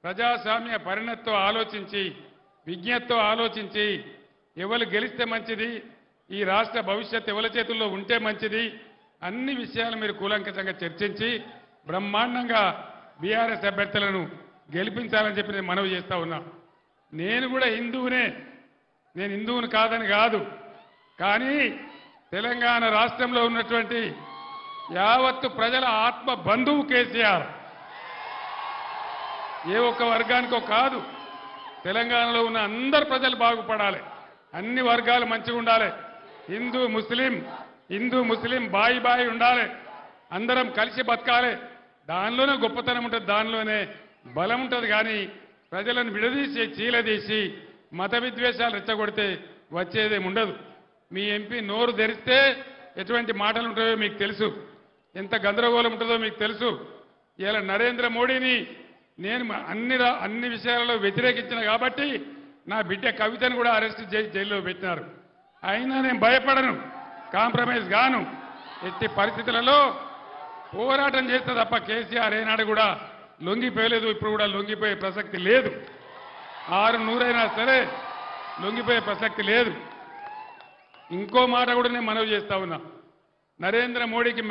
ప్రజాస్వామ్య పరిణతితో ఆలోచించి విజ్ఞతతో ఆలోచించి ఎవరు గెలిస్తే మంచిది, ఈ రాష్ట్ర భవిష్యత్తు ఎవరి చేతుల్లో ఉంటే మంచిది, అన్ని విషయాలు మీరు కూలంకషంగా చర్చించి బ్రహ్మాండంగా బీఆర్ఎస్ అభ్యర్థులను గెలిపించాలని చెప్పి నేను మనవి చేస్తా ఉన్నా. నేను కూడా హిందువునే, నేను హిందువుని కాదని కాదు, కానీ తెలంగాణ రాష్ట్రంలో ఉన్నటువంటి యావత్తు ప్రజల ఆత్మ బంధువు కేసీఆర్. ఏ ఒక్క వర్గానికో కాదు, తెలంగాణలో ఉన్న అందరు ప్రజలు బాగుపడాలి, అన్ని వర్గాలు మంచిగా ఉండాలి, హిందూ ముస్లిం బాయి బాయి ఉండాలి, అందరం కలిసి బతకాలి. దానిలోనే గొప్పతనం ఉంటుంది, దానిలోనే బలం ఉంటుంది. కానీ ప్రజలను విడదీసి చీలదీసి మత విద్వేషాలు రెచ్చగొడితే వచ్చేదేమి ఉండదు. మీ ఎంపీ నోరు తెరిస్తే ఎటువంటి మాటలు ఉంటాయో మీకు తెలుసు, ఎంత గందరగోళం ఉంటుందో మీకు తెలుసు. ఇలా నరేంద్ర మోడీని నేను అన్ని విషయాలలో వ్యతిరేకించిన కాబట్టి నా బిడ్డ కవితను కూడా అరెస్ట్ చేసి జైల్లో పెట్టినారు. అయినా నేను భయపడను, కాంప్రమైజ్ గాను. ఎట్టి పరిస్థితులలో పోరాటం చేస్తే తప్ప కేసీఆర్ ఏనాడు కూడా లొంగిపోయలేదు, ఇప్పుడు కూడా లొంగిపోయే ప్రసక్తి లేదు. 600 సరే లొంగిపోయే ప్రసక్తి లేదు. ఇంకో మాట కూడా నేను మనవి చేస్తా ఉన్నా, నరేంద్ర మోడీకి